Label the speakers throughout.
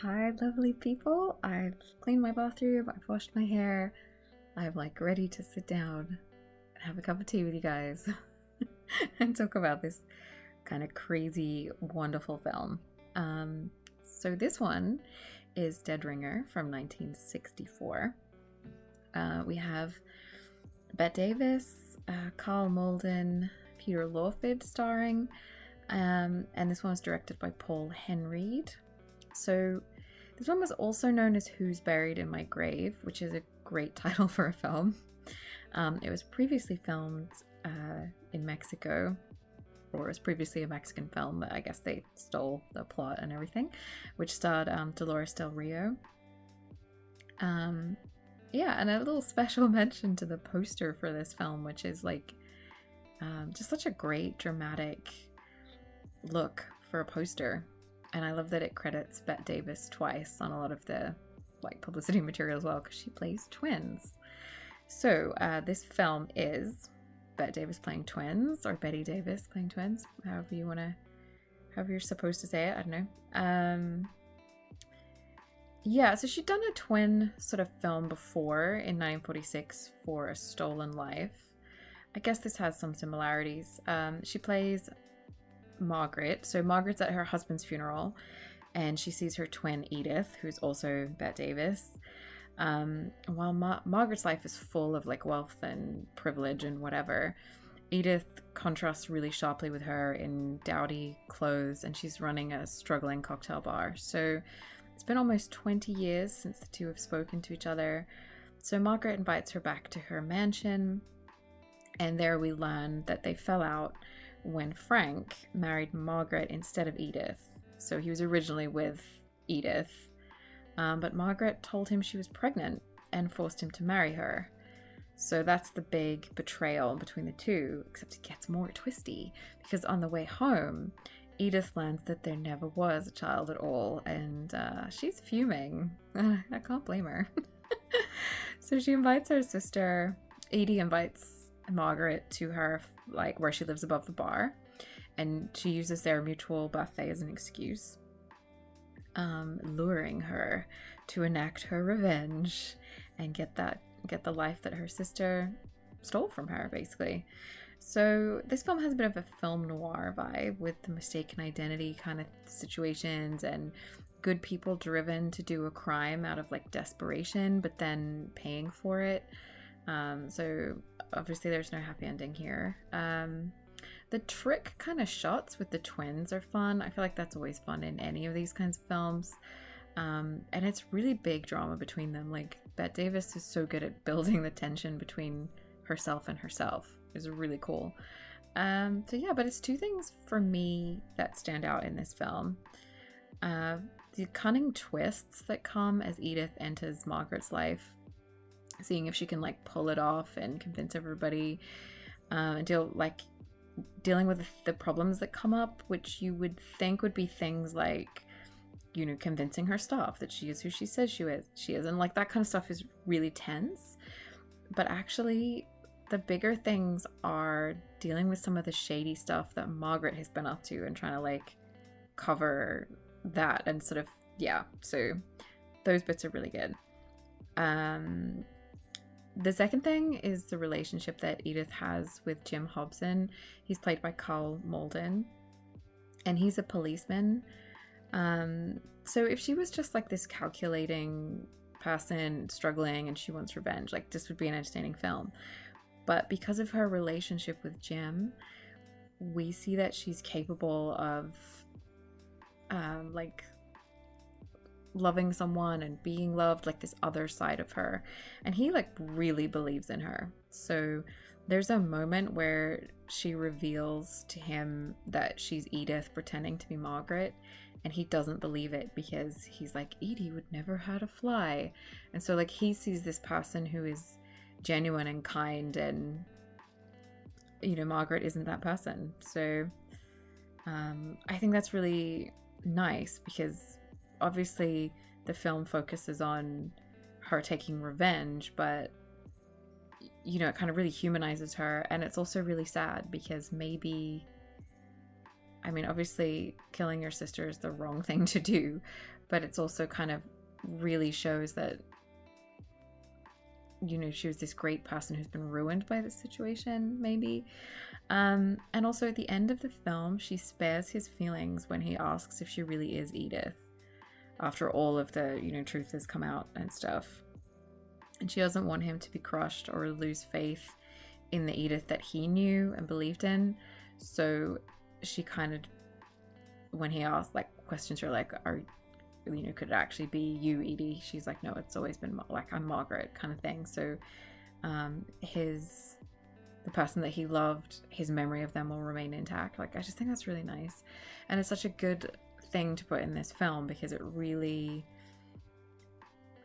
Speaker 1: Hi, lovely people. I've cleaned my bathroom, I've washed my hair. I'm ready to sit down and have a cup of tea with you guys and talk about this kind of crazy, wonderful film. So this one is Dead Ringer from 1964. We have Bette Davis, Karl Molden, Peter Lawford starring, and this one was directed by Paul Henreid. So this one was also known as Who's Buried in My Grave, which is a great title for a film. It was previously filmed in Mexico, or it was previously a Mexican film, but I guess they stole the plot and everything, which starred Dolores Del Rio. Yeah, and a little special mention to the poster for this film, which is just such a great dramatic look for a poster. And I love that it credits Bette Davis twice on a lot of the publicity material as well, because she plays twins. So this film is Bette Davis playing twins, or Bette Davis playing twins, however you're supposed to say it. I don't know. Yeah, so she'd done a twin sort of film before in 1946 for A Stolen Life. I guess this has some similarities. She plays Margaret. So Margaret's at her husband's funeral, and she sees her twin Edith, who's also Bette Davis. While Margaret's life is full of wealth and privilege and whatever, Edith contrasts really sharply with her in dowdy clothes, and she's running a struggling cocktail bar. So it's been almost 20 years since the two have spoken to each other. So Margaret invites her back to her mansion, and there we learn that they fell out when Frank married Margaret instead of Edith. So he was originally with Edith, but Margaret told him she was pregnant and forced him to marry her. So that's the big betrayal between the two, except it gets more twisty, because on the way home, Edith learns that there never was a child at all, and she's fuming. I can't blame her. So she invites her sister. Edie invites Margaret to her, where she lives above the bar, and she uses their mutual birthday as an excuse, luring her to enact her revenge and get the life that her sister stole from her, basically. So this film has a bit of a film noir vibe, with the mistaken identity kind of situations and good people driven to do a crime out of desperation, but then paying for it. So obviously there's no happy ending here. The trick kind of shots with the twins are fun. I feel like that's always fun in any of these kinds of films. And it's really big drama between them. Bette Davis is so good at building the tension between herself and herself. It's really cool. So yeah, but it's two things for me that stand out in this film. The cunning twists that come as Edith enters Margaret's life, seeing if she can pull it off and convince everybody, and dealing with the problems that come up, which you would think would be things convincing her staff that she is who she says she is, and that kind of stuff is really tense. But actually, the bigger things are dealing with some of the shady stuff that Margaret has been up to and trying to cover that, and sort of, yeah, so those bits are really good. The second thing is the relationship that Edith has with Jim Hobson. He's played by Karl Malden, and he's a policeman. So if she was just this calculating person struggling and she wants revenge, this would be an entertaining film. But because of her relationship with Jim, we see that she's capable of loving someone and being loved, this other side of her, and he really believes in her. So there's a moment where she reveals to him that she's Edith pretending to be Margaret, and he doesn't believe it, because he's Edie would never hurt a fly. And so he sees this person who is genuine and kind, and Margaret isn't that person. So I think that's really nice, because obviously the film focuses on her taking revenge, but it kind of really humanizes her. And it's also really sad, because obviously killing your sister is the wrong thing to do, but it's also kind of really shows that, you know, she was this great person who's been ruined by this situation, maybe. And also at the end of the film, she spares his feelings when he asks if she really is Edith, after all of the, you know, truth has come out and stuff. And she doesn't want him to be crushed or lose faith in the Edith that he knew and believed in. So she kind of, when he asks, like, questions her, like, are, you know, could it actually be you, Edie? She's like, no, it's always been, like, I'm Margaret, kind of thing. So the person that he loved, his memory of them will remain intact. Like, I just think that's really nice. And it's such a good thing to put in this film, because it really,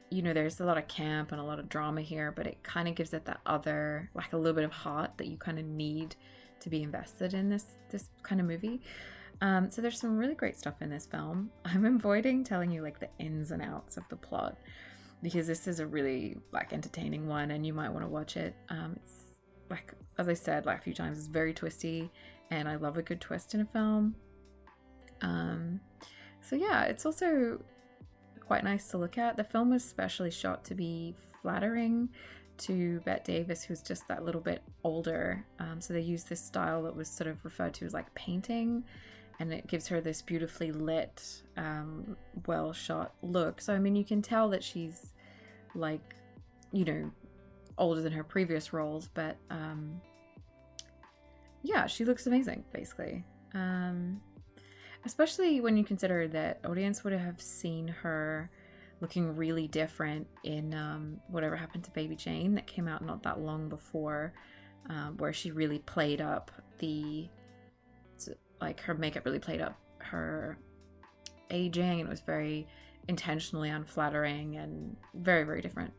Speaker 1: you know, there's a lot of camp and a lot of drama here, but it kind of gives it that other, like, a little bit of heart that you kind of need to be invested in this kind of movie. So there's some really great stuff in this film. I'm avoiding telling you, like, the ins and outs of the plot, because this is a really, like, entertaining one, and you might want to watch it. It's, like, as I said, like, a few times, it's very twisty, and I love a good twist in a film. So yeah, it's also quite nice to look at. The film was specially shot to be flattering to Bette Davis, who's just that little bit older. So they used this style that was sort of referred to as, like, painting, and it gives her this beautifully lit, well shot look. So I mean, you can tell that she's, like, you know, older than her previous roles, but yeah, she looks amazing, basically. Especially when you consider that audience would have seen her looking really different in Whatever Happened to Baby Jane, that came out not that long before, where she really played up the, like, her makeup really played up her aging, and it was very intentionally unflattering and very, very different.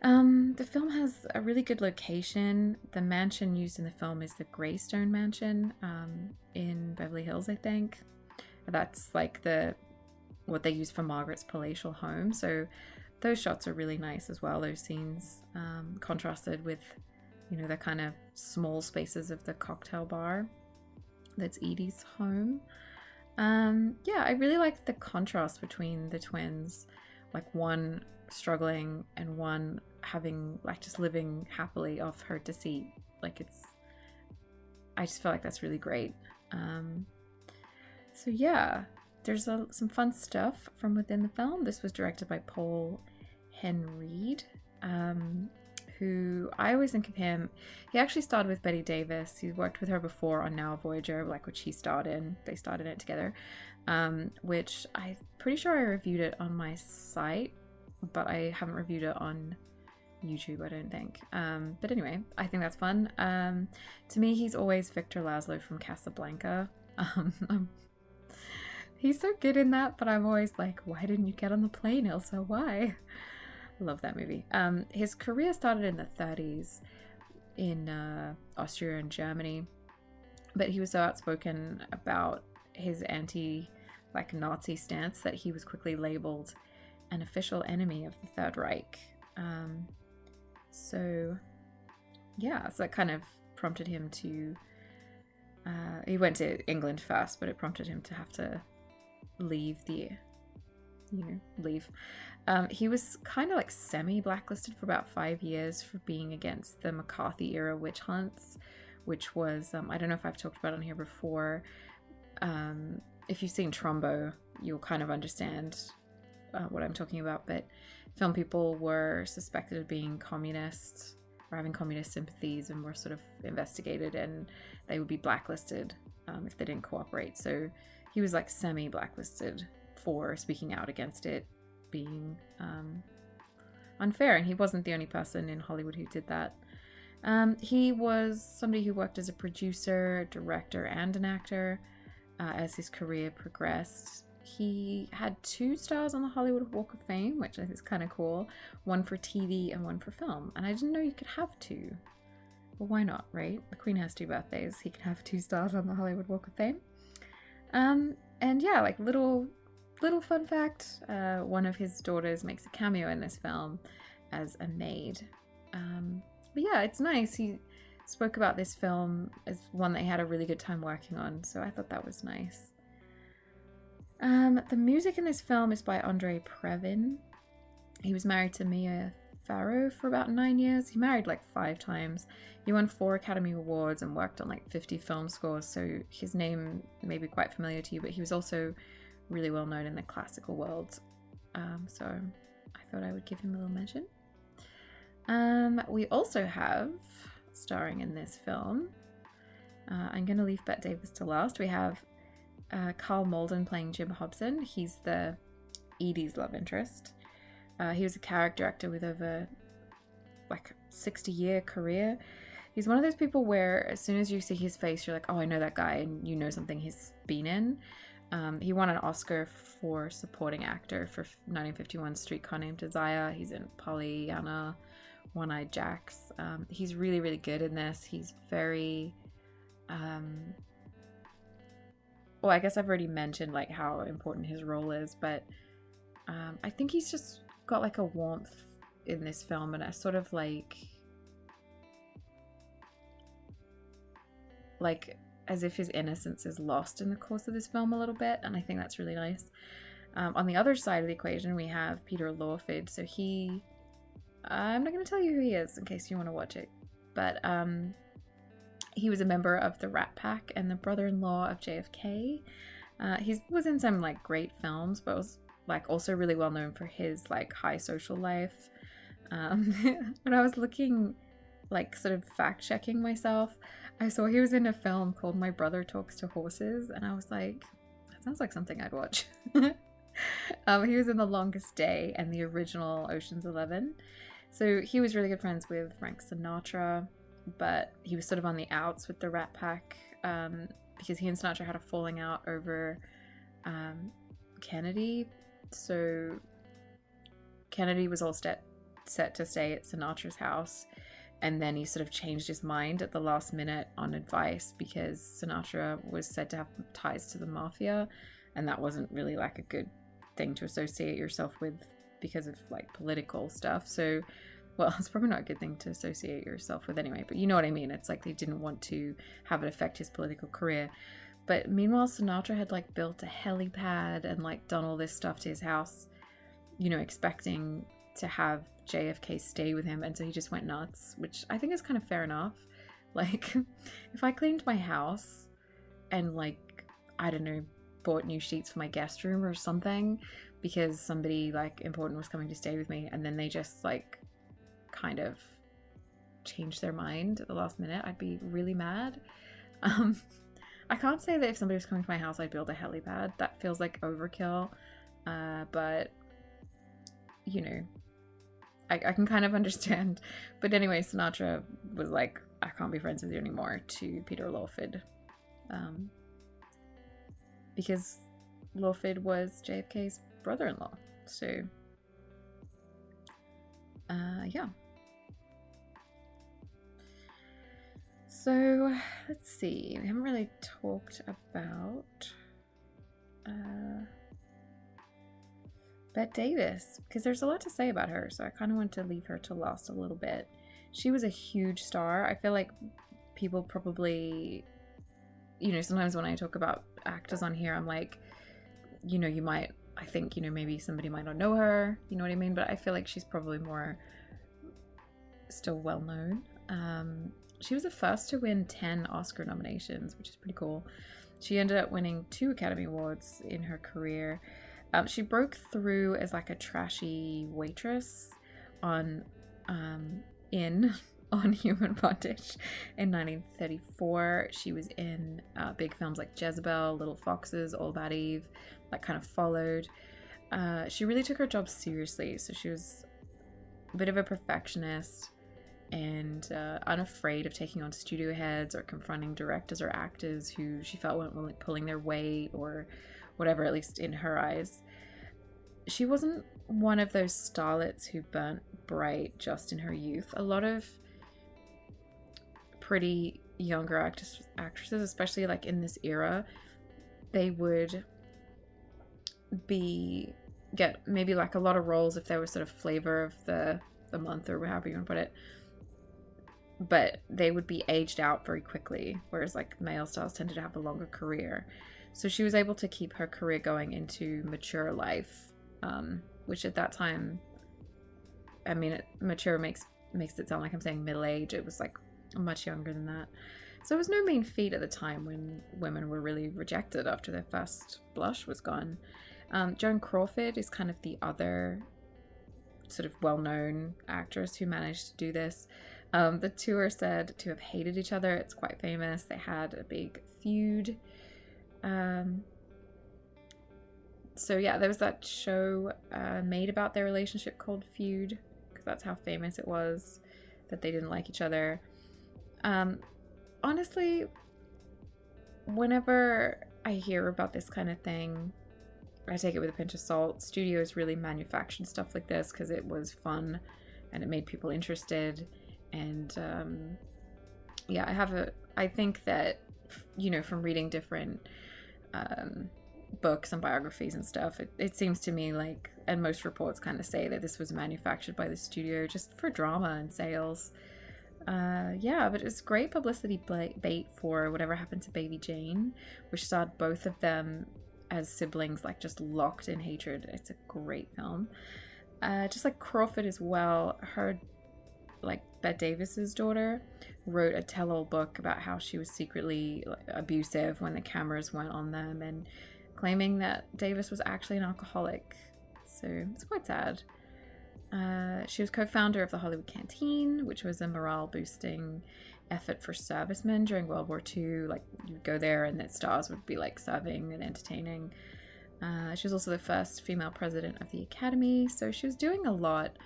Speaker 1: The film has a really good location. The mansion used in the film is the Greystone Mansion in Beverly Hills, I think. That's, like, what they use for Margaret's palatial home. So those shots are really nice as well. Those scenes contrasted with, you know, the kind of small spaces of the cocktail bar that's Edie's home. Yeah, I really liked the contrast between the twins, like, one struggling and one having, like, just living happily off her deceit. Like, I just feel like that's really great. So yeah, there's some fun stuff from within the film. This was directed by Paul Henreid, who I always think of him. He actually starred with Bette Davis. He's worked with her before on Now Voyager, like, which he starred in. They starred in it together, which I'm pretty sure I reviewed it on my site, but I haven't reviewed it on YouTube, I don't think. But anyway, I think that's fun. To me, he's always Victor Laszlo from Casablanca. He's so good in that, but I'm always like, why didn't you get on the plane, Ilsa? Why? I love that movie. His career started in the 30s in Austria and Germany, but he was so outspoken about his Nazi stance that he was quickly labeled an official enemy of the Third Reich. So it kind of prompted him to, he went to England first, but it prompted him to have to leave. He was kind of, like, semi-blacklisted for about 5 years for being against the McCarthy era witch hunts, which was, I don't know if I've talked about it on here before. If you've seen Trumbo, you'll kind of understand what I'm talking about, but film people were suspected of being communists or having communist sympathies, and were sort of investigated, and they would be blacklisted if they didn't cooperate. So he was, like, semi-blacklisted for speaking out against it being unfair, and he wasn't the only person in Hollywood who did that. He was somebody who worked as a producer, director, and an actor as his career progressed. He had 2 stars on the Hollywood Walk of Fame, which I think is kind of cool. One for TV and one for film. And I didn't know you could have 2. But why not, right? The Queen has 2 birthdays. He can have 2 stars on the Hollywood Walk of Fame. And yeah, like, little fun fact, one of his daughters makes a cameo in this film as a maid. But yeah, it's nice. He spoke about this film as one that he had a really good time working on, so I thought that was nice. The music in this film is by Andre Previn. He was married to Mia Farrow for about 9 years. He married like 5 times. He won 4 Academy Awards and worked on like 50 film scores, so his name may be quite familiar to you, but he was also really well known in the classical world. So I thought I would give him a little mention. We also have, starring in this film, I'm going to leave Bette Davis to last. We have Karl Molden playing Jim Hobson. He's the Edie's love interest. He was a character actor with over like 60-year career. He's one of those people where as soon as you see his face, you're like, oh, I know that guy, and you know something he's been in. He won an Oscar for supporting actor for 1951's Streetcar Named Desire. He's in Pollyanna, One-Eyed Jacks. He's really, really good in this. He's very... well, I guess I've already mentioned like how important his role is, but I think he's just got like a warmth in this film, and a sort of like as if his innocence is lost in the course of this film a little bit, and I think that's really nice. On the other side of the equation, we have Peter Lawford. So I'm not going to tell you who he is in case you want to watch it, but he was a member of the Rat Pack and the brother-in-law of JFK. He was in some like great films, but was like also really well known for his like high social life. When I was looking, like sort of fact checking myself, I saw he was in a film called My Brother Talks to Horses, and I was like, that sounds like something I'd watch. He was in The Longest Day and the original Ocean's 11. So he was really good friends with Frank Sinatra, but he was sort of on the outs with the Rat Pack because he and Sinatra had a falling out over Kennedy. So Kennedy was all set to stay at Sinatra's house, and then he sort of changed his mind at the last minute on advice because Sinatra was said to have ties to the mafia, and that wasn't really like a good thing to associate yourself with because of like political stuff. So, well, it's probably not a good thing to associate yourself with anyway, but you know what I mean. It's like they didn't want to have it affect his political career. But meanwhile, Sinatra had like built a helipad and like done all this stuff to his house, you know, expecting to have JFK stay with him, and so he just went nuts, which I think is kind of fair enough. Like, if I cleaned my house and like, I don't know, bought new sheets for my guest room or something because somebody like important was coming to stay with me, and then they just like kind of changed their mind at the last minute, I'd be really mad. I can't say that if somebody was coming to my house I'd build a helipad. That feels like overkill, but you know, I can kind of understand. But anyway, Sinatra was like, I can't be friends with you anymore, to Peter Lawford, because Lawford was JFK's brother-in-law. So yeah. So let's see, we haven't really talked about Bette Davis, because there's a lot to say about her, so I kind of want to leave her to last a little bit. She was a huge star. I feel like people probably, you know, sometimes when I talk about actors on here, I'm like, you know, I think, you know, maybe somebody might not know her, you know what I mean? But I feel like she's probably more still well known. She was the first to win 10 Oscar nominations, which is pretty cool. She ended up winning 2 Academy Awards in her career. She broke through as like a trashy waitress on Human Bondage in 1934. She was in big films like Jezebel, Little Foxes, All About Eve, that kind of followed. She really took her job seriously, so she was a bit of a perfectionist and unafraid of taking on studio heads or confronting directors or actors who she felt weren't pulling their weight or whatever, at least in her eyes. She wasn't one of those starlets who burnt bright just in her youth. A lot of pretty younger actresses, especially like in this era, they would get maybe like a lot of roles if they were sort of flavor of the month or however you want to put it, but they would be aged out very quickly, whereas like male stars tended to have a longer career. So she was able to keep her career going into mature life, which at that time, I mean, mature makes it sound like I'm saying middle age. It was like much younger than that. So it was no mean feat at the time when women were really rejected after their first blush was gone. Joan Crawford is kind of the other sort of well-known actress who managed to do this. The two are said to have hated each other. It's quite famous. They had a big feud. So yeah, there was that show made about their relationship called Feud, because that's how famous it was that they didn't like each other. Honestly, whenever I hear about this kind of thing, I take it with a pinch of salt. Studios really manufactured stuff like this because it was fun and it made people interested. And yeah, I think that, you know, from reading different books and biographies and stuff, it seems to me like, and most reports kind of say that this was manufactured by the studio just for drama and sales. Yeah, but it's great publicity bait for Whatever Happened to Baby Jane, which starred both of them as siblings, like just locked in hatred. It's a great film. Just like Crawford as well, her, like, Bette Davis's daughter wrote a tell-all book about how she was secretly abusive when the cameras weren't on them, and claiming that Davis was actually an alcoholic. So it's quite sad. She was co-founder of the Hollywood Canteen, which was a morale-boosting effort for servicemen during World War II. Like, you'd go there and the stars would be like serving and entertaining. She was also the first female president of the Academy, so she was doing a lot.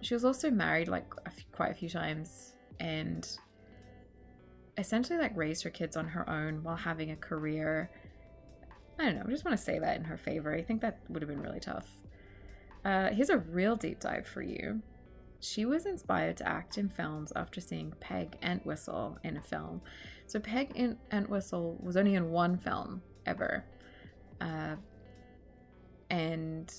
Speaker 1: She was also married like quite a few times, and essentially like raised her kids on her own while having a career. I don't know, I just want to say that in her favor. I think that would have been really tough. Here's a real deep dive for you. She was inspired to act in films after seeing Peg Entwistle in a film. So Peg Entwistle was only in one film ever. And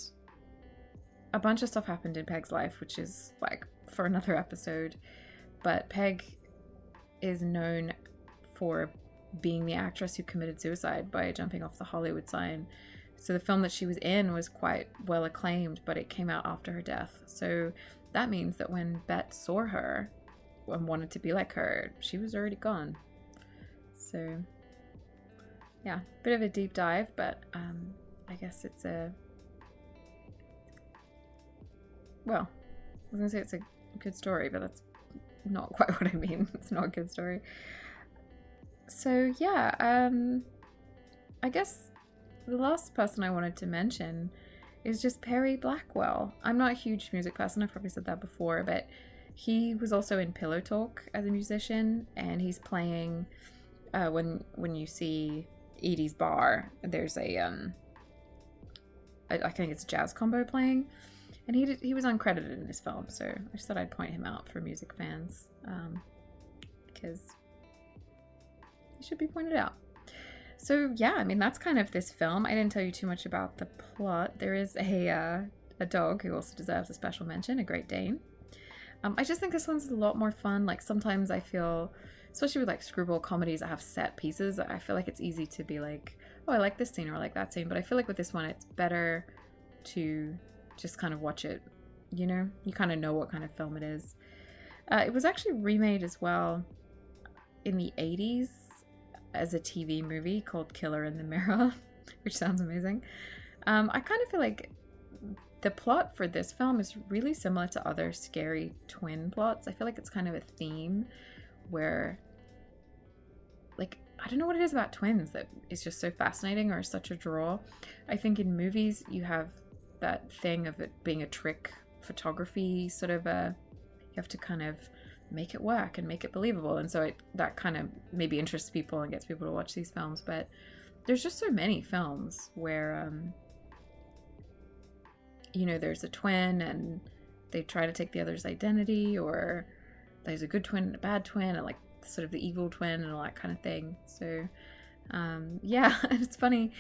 Speaker 1: a bunch of stuff happened in Peg's life, which is like for another episode. But Peg is known for being the actress who committed suicide by jumping off the Hollywood sign. So the film that she was in was quite well acclaimed, but it came out after her death. So that means that when Bette saw her and wanted to be like her, she was already gone. So yeah, bit of a deep dive, but I guess it's well, I was gonna say it's a good story, but that's not quite what I mean. It's not a good story. So yeah, I guess the last person I wanted to mention is just Perry Blackwell. I'm not a huge music person, I've probably said that before, but he was also in Pillow Talk as a musician, and he's playing when you see Edie's bar, there's a I think it's a jazz combo playing, and he was uncredited in this film, so I just thought I'd point him out for music fans, because he should be pointed out. So yeah, I mean, that's kind of this film. I didn't tell you too much about the plot. There is a dog who also deserves a special mention, a Great Dane. I just think this one's a lot more fun. Like, sometimes I feel, especially with like screwball comedies that have set pieces, I feel like it's easy to be like, oh, I like this scene or I like that scene. But I feel like with this one, it's better to just kind of watch it. You know, you kind of know what kind of film it is. It was actually remade as well in the 80s as a TV movie called Killer in the Mirror, which sounds amazing. I kind of feel like the plot for this film is really similar to other scary twin plots. I feel like it's kind of a theme where, like, I don't know what it is about twins that is just so fascinating or such a draw. I think in movies you have that thing of it being a trick photography, sort of you have to kind of make it work and make it believable, and so that kind of maybe interests people and gets people to watch these films. But there's just so many films where you know, there's a twin and they try to take the other's identity, or there's a good twin and a bad twin, and like sort of the evil twin and all that kind of thing. So yeah, and it's funny,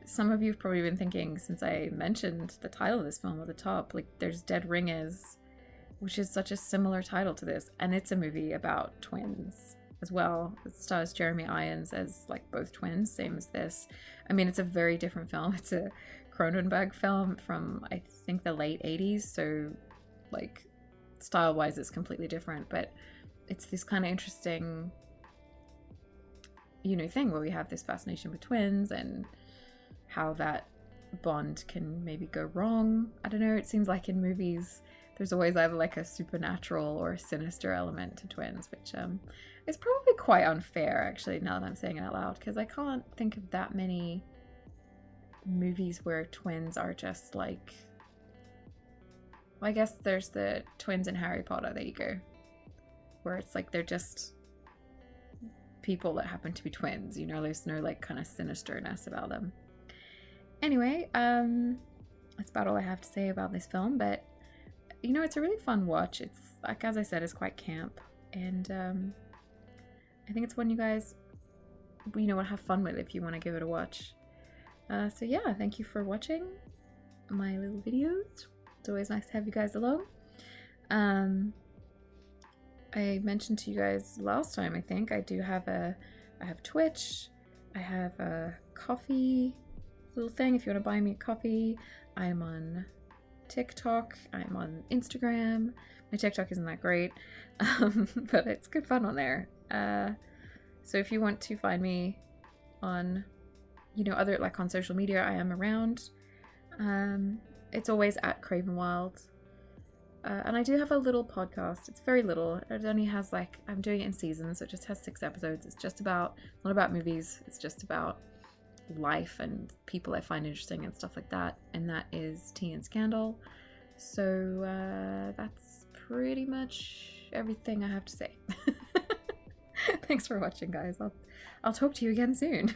Speaker 1: some of you have probably been thinking, since I mentioned the title of this film at the top, like, there's Dead Ringers, which is such a similar title to this, and it's a movie about twins. as well. It stars Jeremy Irons as like both twins, same as this. I mean, it's a very different film. It's a Cronenberg film from, I think, the late 80s, so like style wise it's completely different, but it's this kind of interesting, you know, thing where we have this fascination with twins and how that bond can maybe go wrong. I don't know, it seems like in movies there's always either like a supernatural or a sinister element to twins, which is probably quite unfair actually, now that I'm saying it out loud, because I can't think of that many movies where twins are just like, well, I guess there's the twins in Harry Potter, there you go, where it's like they're just people that happen to be twins, you know, there's no like kind of sinisterness about them. Anyway, that's about all I have to say about this film, but you know, it's a really fun watch. It's like, as I said, it's quite camp, and I think it's one you guys, you know, will have fun with if you want to give it a watch. So yeah, thank you for watching my little videos. It's always nice to have you guys along. I mentioned to you guys last time, I think, I have Twitch, I have a coffee little thing if you want to buy me a coffee. I'm on TikTok, I'm on Instagram. My TikTok isn't that great, but it's good fun on there. So if you want to find me on, you know, other, like on social media, I am around. It's always at Craven Wild. And I do have a little podcast. It's very little. It only has like, I'm doing it in seasons, so it just has 6 episodes. It's just about, not about movies, it's just about life and people I find interesting and stuff like that. And that is Tea and Scandal. So that's pretty much everything I have to say. Thanks for watching, guys. I'll talk to you again soon.